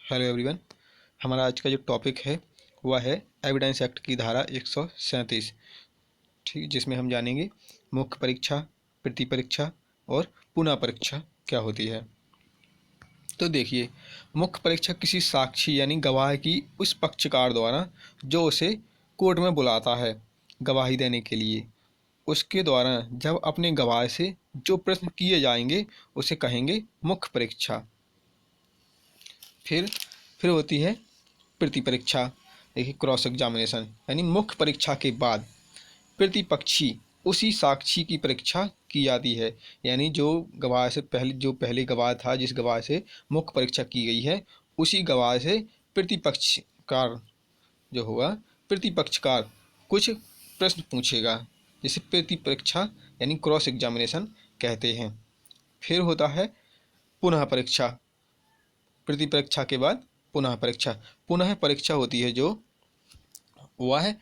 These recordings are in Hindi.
Hello everyone. हमारा आज का जो टॉपिक है वह है एविडेंस एक्ट की धारा 137, ठीक, जिसमें हम जानेंगे मुख्य परीक्षा, प्रति परीक्षा और पुनः परीक्षा क्या होती है। तो देखिए, मुख्य परीक्षा किसी साक्षी यानी गवाह की उस पक्षकार द्वारा जो उसे कोर्ट में बुलाता है गवाही देने के लिए, उसके द्वारा जब अपने गवाह से जो प्रश्न किए जाएंगे उसे कहेंगे मुख्य परीक्षा। फिर होती है प्रति परीक्षा। देखिए, क्रॉस एग्जामिनेशन यानी मुख्य परीक्षा के बाद प्रतिपक्षी उसी साक्षी की परीक्षा की जाती है। यानी जो गवाह से पहले गवाह था, जिस गवाह से मुख्य परीक्षा की गई है, उसी गवाह से प्रतिपक्षकार जो होगा, प्रतिपक्षकार कुछ प्रश्न पूछेगा, जिसे प्रति परीक्षा यानी क्रॉस एग्जामिनेशन कहते हैं। फिर होता है पुनः परीक्षा। प्रति परीक्षा के बाद पुनः परीक्षा। पुनः परीक्षा होती है जो वह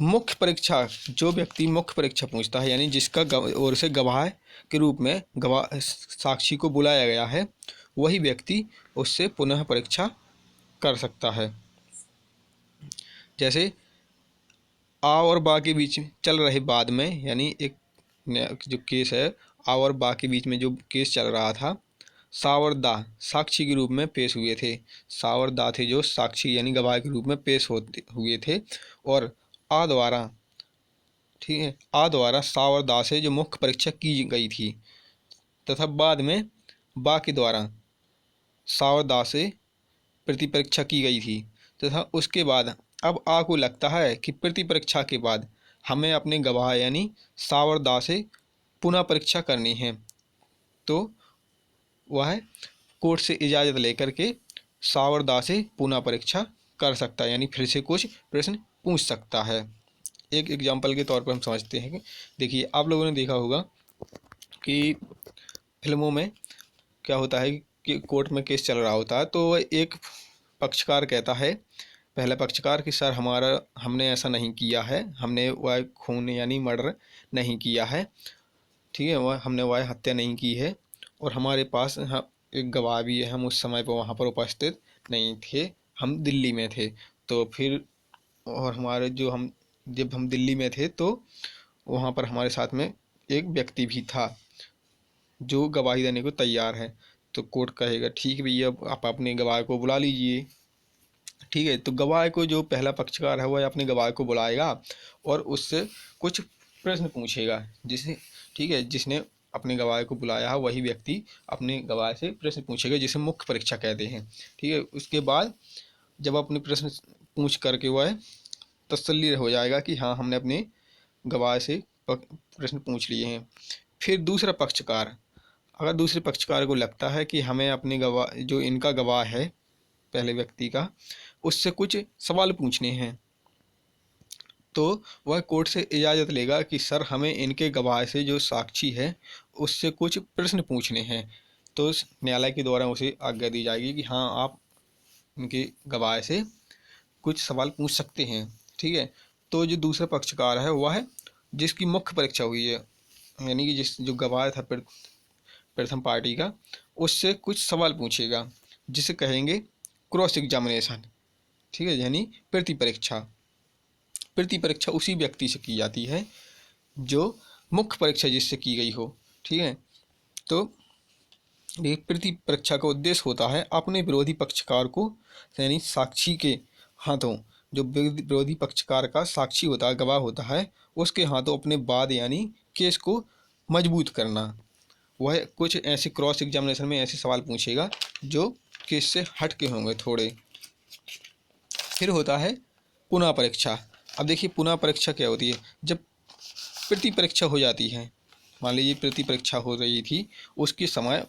मुख्य परीक्षा, जो व्यक्ति मुख्य परीक्षा पूछता है यानी जिसका ओर से गवाह के रूप में गवाह साक्षी को बुलाया गया है, वही व्यक्ति उससे पुनः परीक्षा कर सकता है। जैसे आ और बा के बीच में चल रहे वाद में, यानी एक जो केस है, आ और बा के बीच में जो केस चल रहा था, सा और दा साक्षी के रूप में पेश हुए थे। सा और दा थे जो साक्षी यानी गवाह के रूप में पेश हुए थे, और आ द्वारा, ठीक है, आ द्वारा सा और दा से जो मुख्य परीक्षा की गई थी, तथा बाद में बा के द्वारा सा और दा से प्रति परीक्षा की गई थी, तथा उसके बाद अब आ को लगता है कि प्रति परीक्षा के बाद हमें अपने गवाह यानी सा और दा से पुनः परीक्षा करनी है, तो वह कोर्ट से इजाज़त लेकर के सा और दा से पुनः परीक्षा कर सकता है, यानी फिर से कुछ प्रश्न पूछ सकता है। एक एग्जाम्पल के तौर पर हम समझते हैं कि देखिए, आप लोगों ने देखा होगा कि फिल्मों में क्या होता है कि कोर्ट में केस चल रहा होता है, तो एक पक्षकार कहता है, पहला पक्षकार, कि सर हमने ऐसा नहीं किया है, हमने वह खून यानी मर्डर नहीं किया है, ठीक है, हमने वह हत्या नहीं की है, और हमारे पास एक गवाह भी है, हम उस समय पर वहाँ पर उपस्थित नहीं थे, हम दिल्ली में थे। तो फिर और हमारे जब हम दिल्ली में थे तो वहाँ पर हमारे साथ में एक व्यक्ति भी था जो गवाही देने को तैयार है। तो कोर्ट कहेगा, ठीक है भैया, आप अपने गवाह को बुला लीजिए। ठीक है, तो गवाह को, जो पहला पक्षकार है, वह अपने गवाह को बुलाएगा और उससे कुछ प्रश्न पूछेगा, जिसे, ठीक है, जिसने अपने गवाह को बुलाया है वही व्यक्ति अपने गवाह से प्रश्न पूछेगा, जिसे मुख्य परीक्षा कहते हैं। ठीक है, उसके बाद जब अपने प्रश्न पूछ करके वह तसल्ली हो जाएगा कि हाँ, हमने अपने गवाह से प्रश्न पूछ लिए हैं, फिर दूसरा पक्षकार, अगर दूसरे पक्षकार को लगता है कि हमें अपने गवाह, जो इनका गवाह है पहले व्यक्ति का, उससे कुछ सवाल पूछने हैं, तो वह कोर्ट से इजाज़त लेगा कि सर, हमें इनके गवाह से, जो साक्षी है, उससे कुछ प्रश्न पूछने हैं। तो न्यायालय के द्वारा उसे आज्ञा दी जाएगी कि हाँ, आप इनके गवाह से कुछ सवाल पूछ सकते हैं। ठीक है, तो जो दूसरा पक्षकार है वह है जिसकी मुख्य परीक्षा हुई है, यानी कि जो गवाह था प्रथम पार्टी का, उससे कुछ सवाल पूछेगा, जिसे कहेंगे क्रॉस एग्जामिनेशन। ठीक है, यानी प्रति परीक्षा। प्रति परीक्षा उसी व्यक्ति से की जाती है जो मुख्य परीक्षा जिससे की गई हो। ठीक है, तो ये प्रति परीक्षा का उद्देश्य होता है अपने विरोधी पक्षकार को, यानी साक्षी के हाथों, जो विरोधी पक्षकार का साक्षी होता है, गवाह होता है, उसके हाथों अपने वाद यानी केस को मजबूत करना। वह कुछ ऐसे क्रॉस एग्जामिनेशन में ऐसे सवाल पूछेगा जो केस से हट के होंगे थोड़े। फिर होता है पुनः परीक्षा। अब देखिए, पुनः परीक्षा क्या होती है। जब प्रति परीक्षा हो जाती है, मान लीजिए प्रति परीक्षा हो रही थी, उसके समय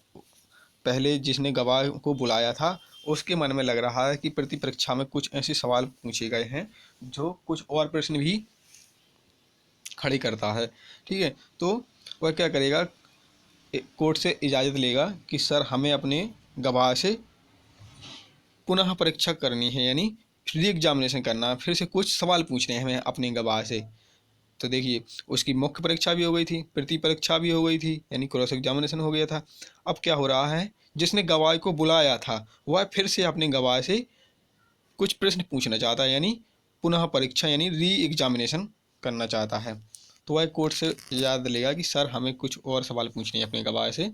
पहले जिसने गवाह को बुलाया था उसके मन में लग रहा है कि प्रति परीक्षा में कुछ ऐसे सवाल पूछे गए हैं जो कुछ और प्रश्न भी खड़े करता है। ठीक है, तो वह क्या करेगा, कोर्ट से इजाज़त लेगा कि सर, हमें अपने गवाह से पुनः परीक्षा करनी है, यानी री एग्जामिनेशन करना है, फिर से कुछ सवाल पूछने हैं हमें अपने गवाह से। तो देखिए, उसकी मुख्य परीक्षा भी हो गई थी, प्रति परीक्षा भी हो गई थी, यानी क्रॉस एग्जामिनेशन हो गया था। अब क्या हो रहा है जिसने गवाह को बुलाया था वह फिर से अपने गवाह से कुछ प्रश्न पूछना चाहता है, यानी पुनः परीक्षा यानी री एग्जामिनेशन करना चाहता है। तो वह कोर्ट से याद लेगा कि सर हमें कुछ और सवाल पूछने हैं अपने गवाह से।